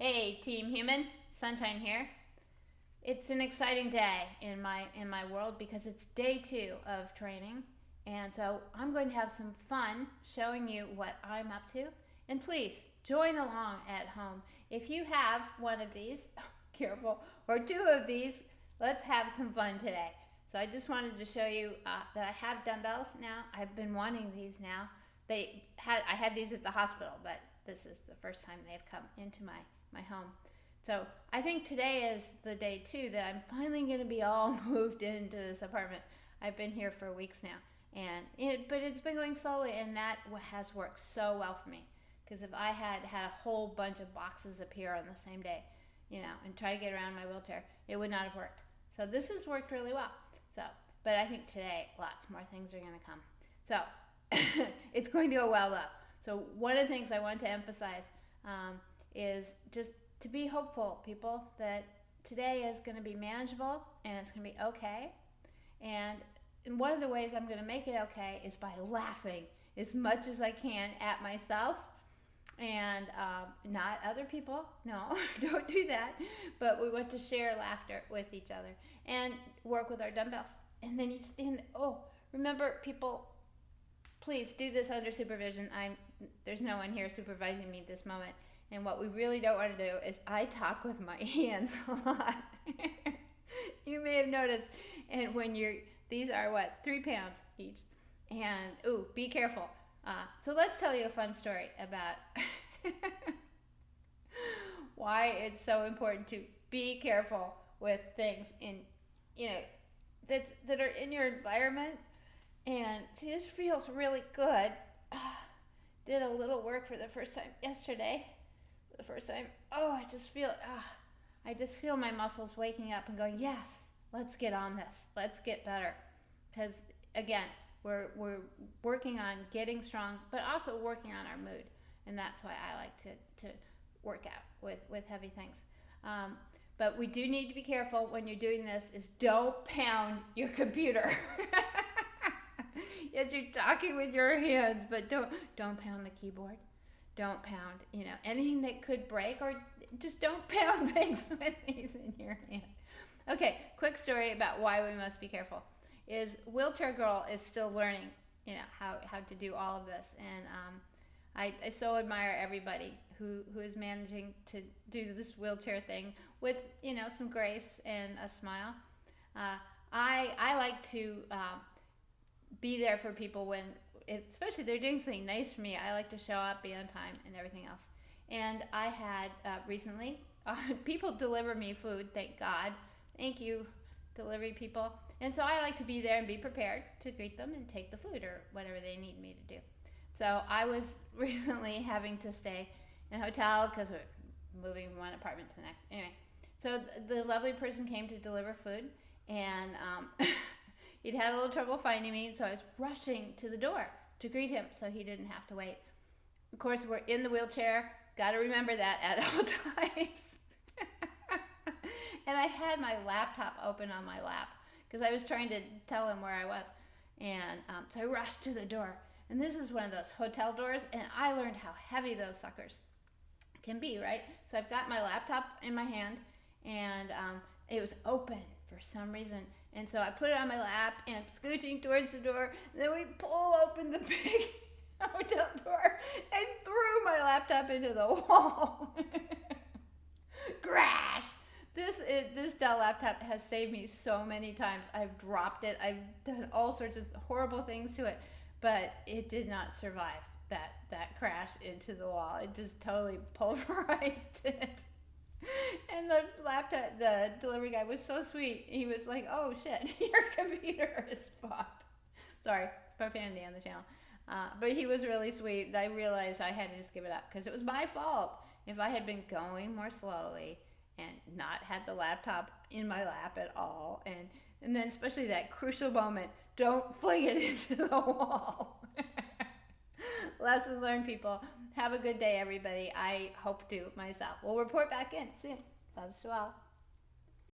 Hey, Team Human, Sunshine here. It's an exciting day in my world because it's day 2 of training, and so I'm going to have some fun showing you what I'm up to. And please join along at home. If you have one of these, careful, or 2 of these, let's have some fun today. So I just wanted to show you that I have dumbbells now. I've been wanting these now. I had these at the hospital, but this is the first time they've come into my home. So I think today is the day 2 that I'm finally going to be all moved into this apartment. I've been here for weeks now, but it's been going slowly, and that has worked so well for me. Because if I had a whole bunch of boxes appear on the same day, and try to get around my wheelchair, it would not have worked. So this has worked really well. But I think today lots more things are going to come. So it's going to go well though. So one of the things I want to emphasize is just to be hopeful, people, that today is going to be manageable and it's going to be okay. And one of the ways I'm going to make it okay is by laughing as much as I can at myself and not other people. No, don't do that. But we want to share laughter with each other and work with our dumbbells. And then remember, people, please do this under supervision. There's no one here supervising me at this moment. And what we really don't want to do is I talk with my hands a lot. You may have noticed. And these are 3 pounds each. And, be careful. So let's tell you a fun story about why it's so important to be careful with things that are in your environment. And see, this feels really good. Did a little work for the first time yesterday. For the first time, I just feel my muscles waking up and going, yes, let's get on this. Let's get better. Because again, we're working on getting strong, but also working on our mood, and that's why I like to work out with heavy things. But we do need to be careful when you're doing this. Is don't pound your computer. Yes, you're talking with your hands, but don't pound the keyboard. Don't pound, anything that could break, or just don't pound things with these in your hand. Okay, quick story about why we must be careful. Is Wheelchair Girl is still learning, how to do all of this, and I so admire everybody who is managing to do this wheelchair thing with some grace and a smile. I like to be there for people especially they're doing something nice for me. I like to show up, be on time, and everything else. And I had recently people deliver me food. Thank God. Thank you, delivery people. And so I like to be there and be prepared to greet them and take the food or whatever they need me to do. So I was recently having to stay in a hotel because we're moving from one apartment to the next. Anyway, so the lovely person came to deliver food, and he'd had a little trouble finding me, so I was rushing to the door to greet him so he didn't have to wait. Of course, we're in the wheelchair. Got to remember that at all times. And I had my laptop open on my lap because I was trying to tell him where I was. And so I rushed to the door. And this is one of those hotel doors, and I learned how heavy those suckers can be, right? So I've got my laptop in my hand, and it was open for some reason. And so I put it on my lap, and I'm scooching towards the door. And then we pull open the big hotel door and threw my laptop into the wall. Crash! This Dell laptop has saved me so many times. I've dropped it. I've done all sorts of horrible things to it, but it did not survive that crash into the wall. It just totally pulverized it. And the delivery guy was so sweet. He was like, "Oh shit, your computer is fucked." Sorry, profanity on the channel. But he was really sweet. I realized I had to just give it up because it was my fault. If I had been going more slowly and not had the laptop in my lap at all, and then especially that crucial moment, don't fling it into the wall. Lesson learned, people. Have a good day, everybody. I hope to myself. We'll report back in soon. Loves to all.